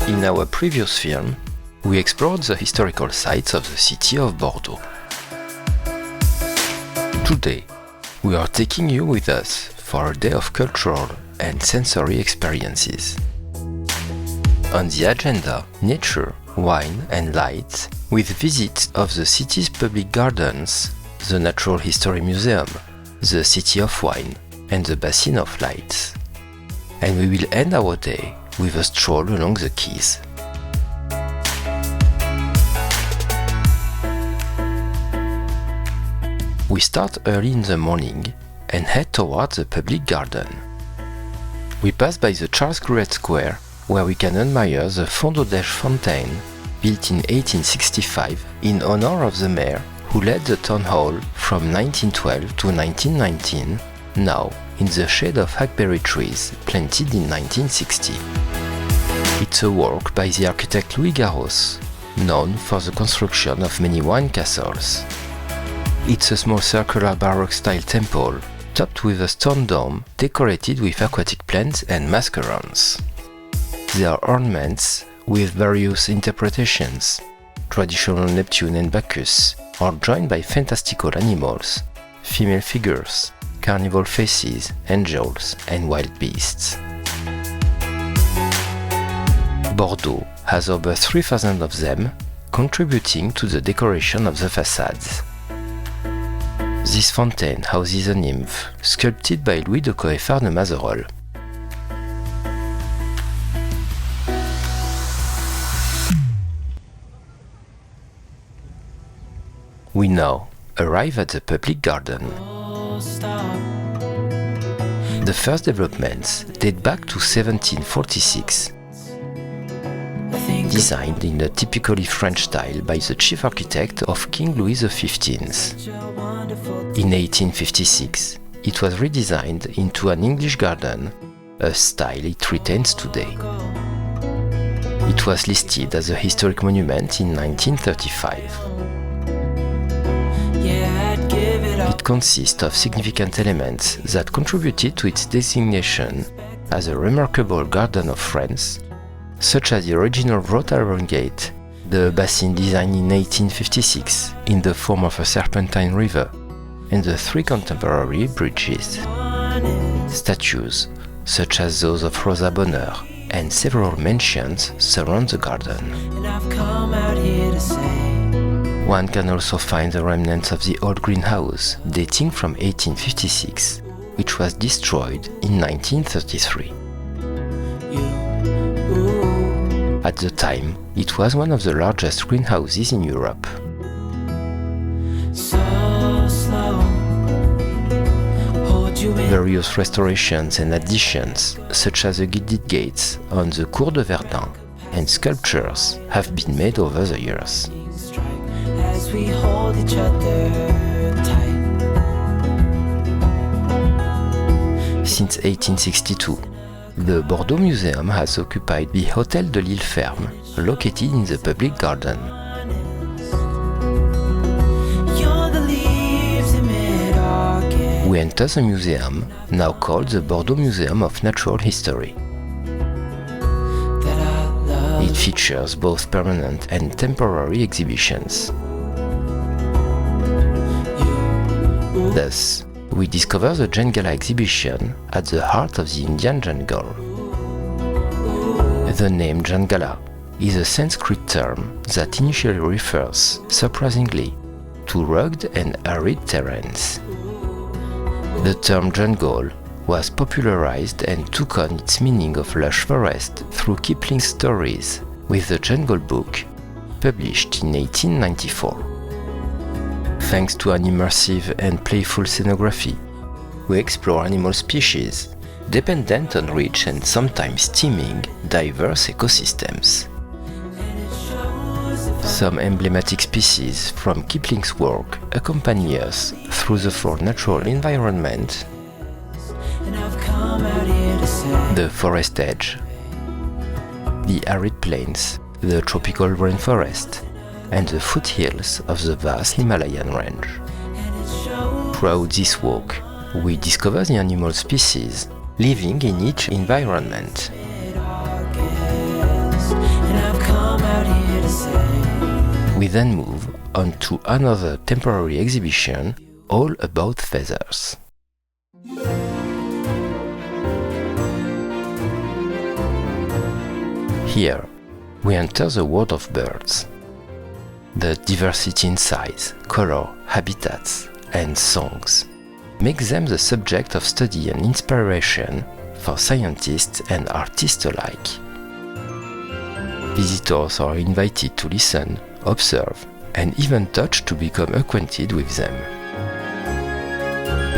In our previous film, we explored the historical sites of the city of Bordeaux. Today, we are taking you with us for a day of cultural and sensory experiences. On the agenda, nature, wine and light, with visits of the city's public gardens, the Natural History Museum, the City of Wine, and the Bassins of Light. And we will end our day with a stroll along the quays. We start early in the morning and head towards the public garden. We pass by the Charles Gruet Square, where we can admire the Fond d'Odèche fountain, built in 1865 in honor of the mayor who led the town hall from 1912 to 1919, now in the shade of hackberry trees planted in 1960. It's a work by the architect Louis Garros, known for the construction of many wine castles. It's a small circular Baroque-style temple, topped with a stone dome decorated with aquatic plants and mascarons. There are ornaments with various interpretations. Traditional Neptune and Bacchus are joined by fantastical animals, female figures, carnival faces, angels, and wild beasts. Bordeaux has over 3,000 of them, contributing to the decoration of the facades. This fountain houses a nymph, sculpted by Louis de Coeffard de Mazerolles. We now arrive at the public garden. The first developments date back to 1746, designed in a typically French style by the chief architect of King Louis XV. In 1856, it was redesigned into an English garden, a style it retains today. It was listed as a historic monument in 1935. It consists of significant elements that contributed to its designation as a remarkable garden of France, such as the original wrought iron gate, the Bassin design in 1856 in the form of a serpentine river, and the three contemporary bridges. Statues, such as those of Rosa Bonheur, and several mansions surround the garden. One can also find the remnants of the old greenhouse, dating from 1856, which was destroyed in 1933. At the time, it was one of the largest greenhouses in Europe. Various restorations and additions, such as the gilded gates on the Cour de Verdun, and sculptures have been made over the years. We hold each other tight. Since 1862, the Bordeaux Museum has occupied the Hôtel de l'Île Ferme, located in the public garden. We enter the museum, now called the Bordeaux Museum of Natural History. It features both permanent and temporary exhibitions. Thus, we discover the Jangala exhibition at the heart of the Indian jungle. The name Jangala is a Sanskrit term that initially refers, surprisingly, to rugged and arid terrains. The term jungle was popularized and took on its meaning of lush forest through Kipling's stories with the Jungle Book, published in 1894. Thanks to an immersive and playful scenography, we explore animal species dependent on rich and sometimes teeming diverse ecosystems. Some emblematic species from Kipling's work accompany us through the four natural environments: the forest edge, the arid plains, the tropical rainforest, and the foothills of the vast Himalayan range. Throughout this walk, we discover the animal species living in each environment. We then move on to another temporary exhibition all about feathers. Here, we enter the world of birds. The diversity in size, color, habitats, and songs make them the subject of study and inspiration for scientists and artists alike. Visitors are invited to listen, observe, and even touch to become acquainted with them.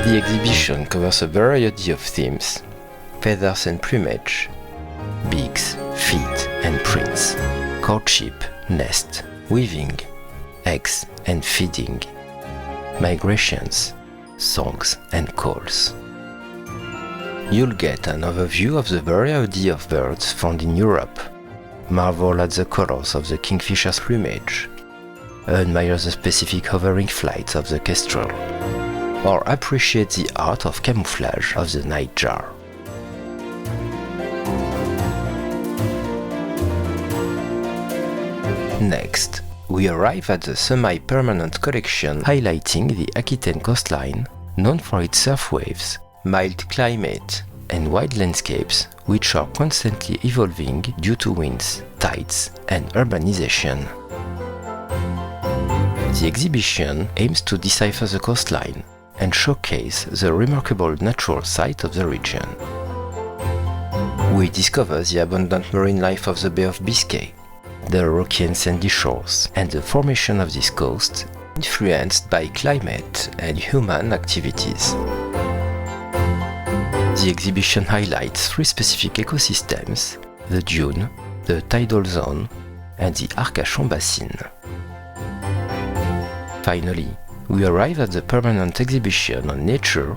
The exhibition covers a variety of themes: feathers and plumage, beaks, feet and prints, courtship, nest, weaving, eggs and feeding, migrations, songs and calls. You'll get an overview of the variety of birds found in Europe, marvel at the colors of the kingfisher's plumage, admire the specific hovering flights of the kestrel, or appreciate the art of camouflage of the nightjar. Next, we arrive at the semi-permanent collection highlighting the Aquitaine coastline, known for its surf waves, mild climate, and wide landscapes which are constantly evolving due to winds, tides, and urbanization. The exhibition aims to decipher the coastline and showcase the remarkable natural site of the region. We discover the abundant marine life of the Bay of Biscay, the rocky and sandy shores, and the formation of this coast influenced by climate and human activities. The exhibition highlights three specific ecosystems: the dune, the tidal zone, and the Arcachon Basin. Finally, we arrive at the permanent exhibition on nature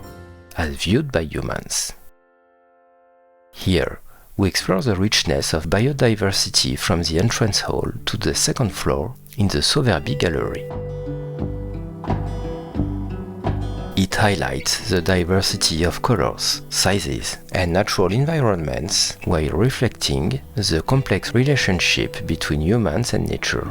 as viewed by humans. Here, we explore the richness of biodiversity from the entrance hall to the second floor in the Sauverby Gallery. It highlights the diversity of colors, sizes, and natural environments while reflecting the complex relationship between humans and nature.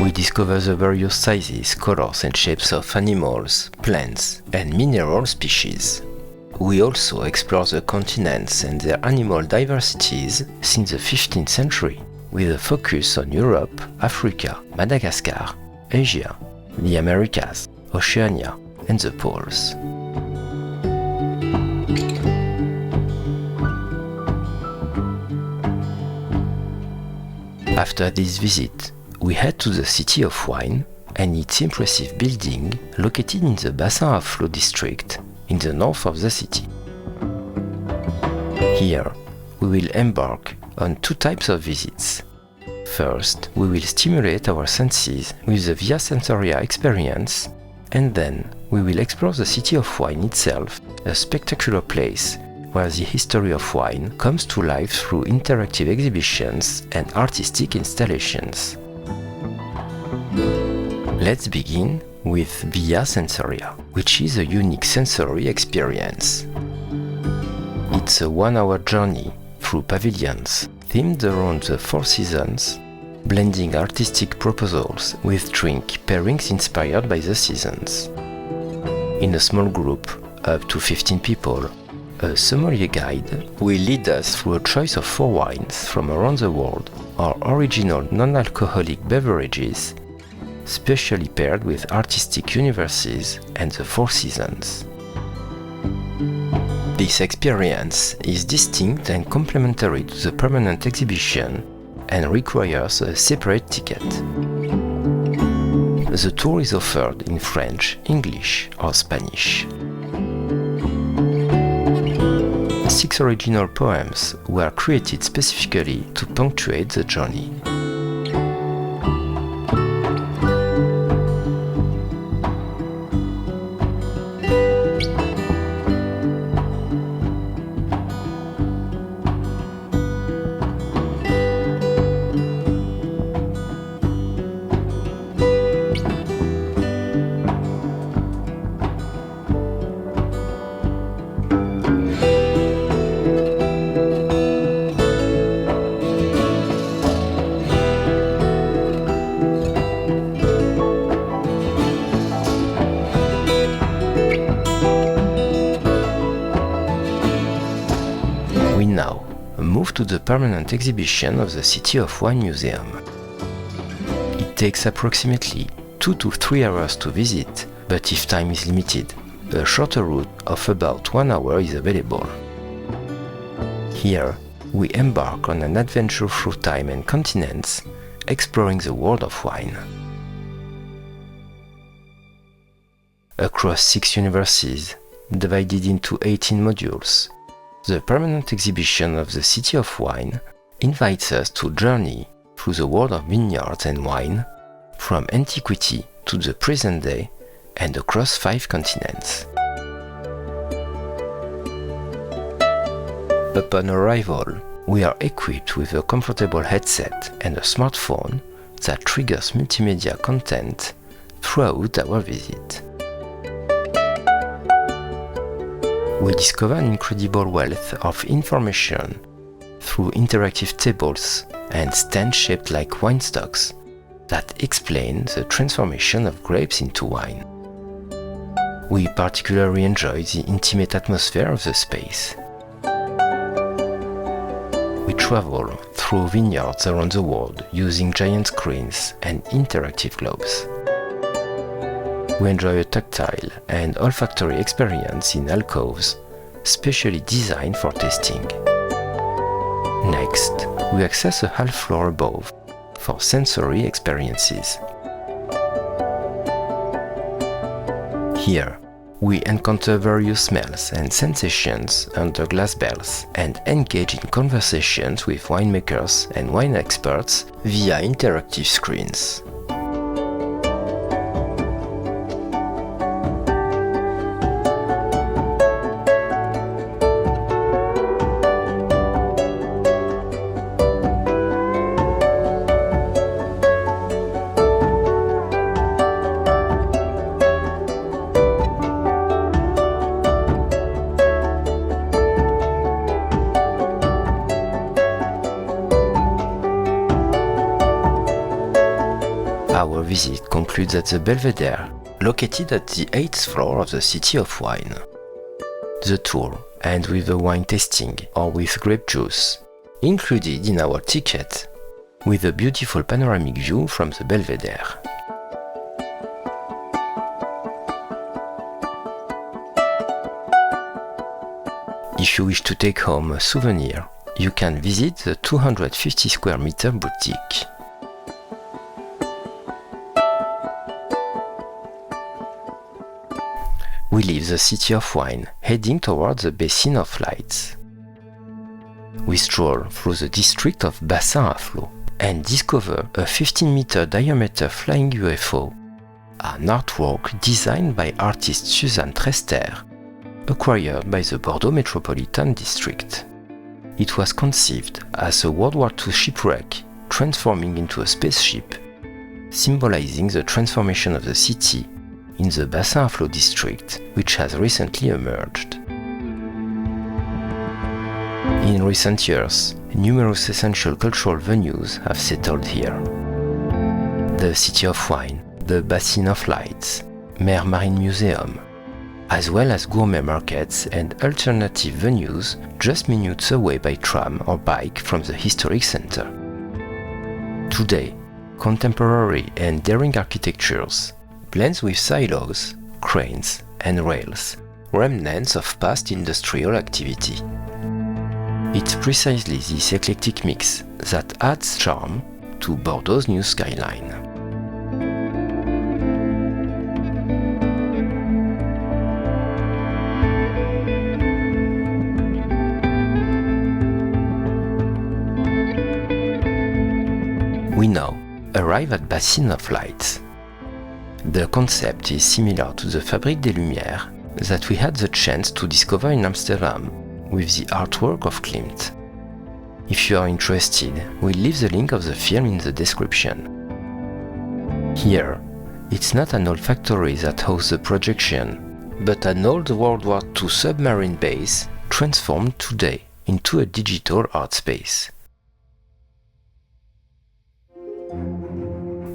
We discover the various sizes, colors, and shapes of animals, plants, and mineral species. We also explore the continents and their animal diversities since the 15th century, with a focus on Europe, Africa, Madagascar, Asia, the Americas, Oceania, and the poles. After this visit, we head to the City of Wine and its impressive building located in the Bassin of Flots District in the north of the city. Here, we will embark on two types of visits. First, we will stimulate our senses with the Via Sensoria experience, and then we will explore the City of Wine itself, a spectacular place where the history of wine comes to life through interactive exhibitions and artistic installations. Let's begin with Via Sensoria, which is a unique sensory experience. It's a one-hour journey through pavilions themed around the four seasons, blending artistic proposals with drink pairings inspired by the seasons. In a small group, up to 15 people, a sommelier guide will lead us through a choice of 4 wines from around the world or original non-alcoholic beverages, specially paired with artistic universes and the 4 seasons. This experience is distinct and complementary to the permanent exhibition and requires a separate ticket. The tour is offered in French, English, or Spanish. 6 original poems were created specifically to punctuate the journey. We now move to the permanent exhibition of the City of Wine Museum. It takes approximately 2 to 3 hours to visit, but if time is limited, a shorter route of about 1 hour is available. Here, we embark on an adventure through time and continents, exploring the world of wine. Across 6 universes, divided into 18 modules, the permanent exhibition of the City of Wine invites us to journey through the world of vineyards and wine, from antiquity to the present day and across 5 continents. Upon arrival, we are equipped with a comfortable headset and a smartphone that triggers multimedia content throughout our visit. We discover an incredible wealth of information through interactive tables and stands shaped like wine stocks that explain the transformation of grapes into wine. We particularly enjoy the intimate atmosphere of the space. We travel through vineyards around the world using giant screens and interactive globes. We enjoy a tactile and olfactory experience in alcoves, specially designed for tasting. Next, we access a half floor above for sensory experiences. Here, we encounter various smells and sensations under glass bells and engage in conversations with winemakers and wine experts via interactive screens. Our visit concludes at the Belvedere, located at the 8th floor of the City of Wine. The tour ends with a wine tasting or with grape juice, included in our ticket, with a beautiful panoramic view from the Belvedere. If you wish to take home a souvenir, you can visit the 250 square meter boutique. We leave the City of Wine, heading towards the Bassins of Light. We stroll through the district of Bassin of Light and discover a 15-meter diameter flying UFO, an artwork designed by artist Suzanne Trester, acquired by the Bordeaux Metropolitan District. It was conceived as a World War II shipwreck transforming into a spaceship, symbolizing the transformation of the city in the Bassins of Light district, which has recently emerged. In recent years, numerous essential cultural venues have settled here. The City of Wine, the Bassins of Light, Marine Museum, as well as gourmet markets and alternative venues just minutes away by tram or bike from the historic center. Today, contemporary and daring architectures blends with silos, cranes, and rails, remnants of past industrial activity. It's precisely this eclectic mix that adds charm to Bordeaux's new skyline. We now arrive at Bassin of Light. The concept is similar to the Fabrique des Lumières that we had the chance to discover in Amsterdam with the artwork of Klimt. If you are interested, we'll leave the link of the film in the description. Here, it's not an old factory that hosts the projection, but an old World War II submarine base transformed today into a digital art space.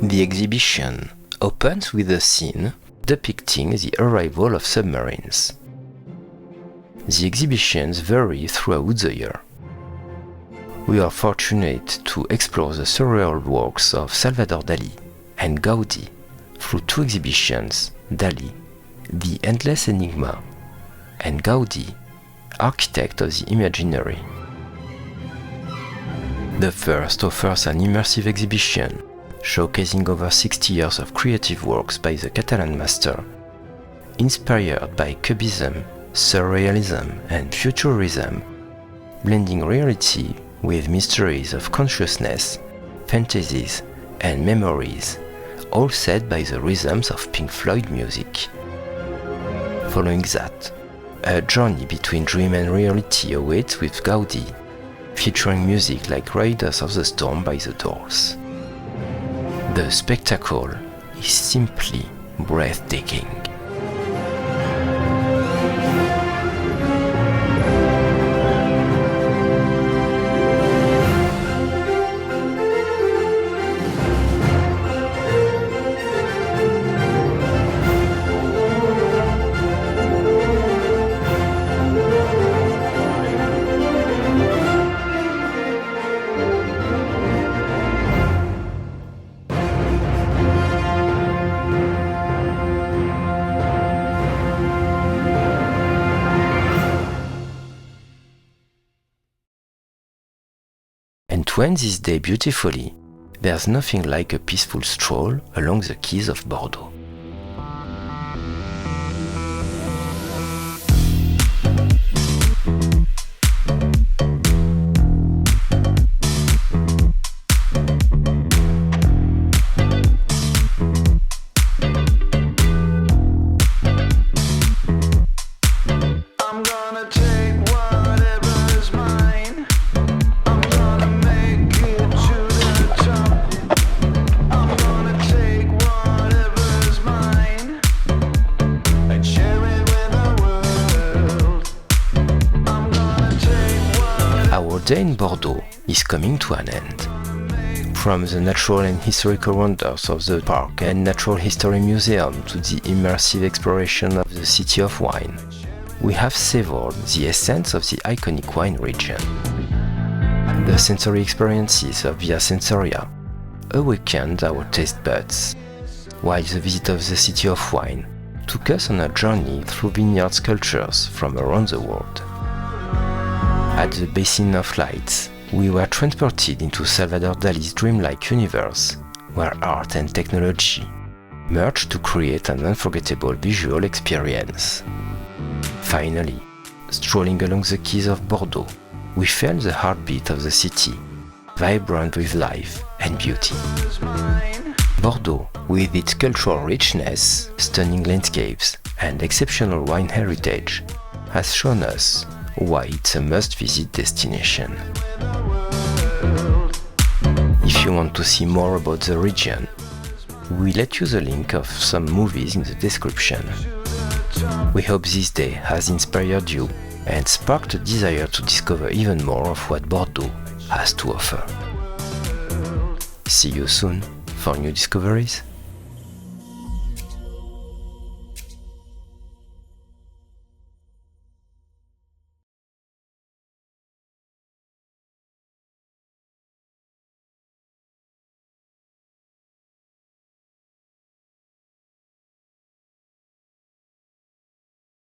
The exhibition opens with a scene depicting the arrival of submarines. The exhibitions vary throughout the year, we are fortunate to explore the surreal works of Salvador Dali and Gaudí through two exhibitions, Dali, The Endless Enigma, and Gaudí, Architect of the Imaginary. The first offers an immersive exhibition showcasing over 60 years of creative works by the Catalan master, inspired by Cubism, Surrealism and Futurism, blending reality with mysteries of consciousness, fantasies and memories, all set by the rhythms of Pink Floyd music. Following that, a journey between dream and reality awaits with Gaudí, featuring music like Riders of the Storm by The Doors. The spectacle is simply breathtaking. And to end this day beautifully, there's nothing like a peaceful stroll along the quays of Bordeaux. Our day in Bordeaux is coming to an end. From the natural and historical wonders of the park and Natural History Museum to the immersive exploration of the City of Wine, we have savored the essence of the iconic wine region. The sensory experiences of Via Sensoria awakened our taste buds, while the visit of the City of Wine took us on a journey through vineyard cultures from around the world. At the Bassins of Light, we were transported into Salvador Dali's dreamlike universe, where art and technology merged to create an unforgettable visual experience. Finally, strolling along the quays of Bordeaux, we felt the heartbeat of the city, vibrant with life and beauty. Bordeaux, with its cultural richness, stunning landscapes, and exceptional wine heritage, has shown us why it's a must-visit destination. If you want to see more about the region, we let you the link of some movies in the description. We hope this day has inspired you and sparked a desire to discover even more of what Bordeaux has to offer. See you soon for new discoveries.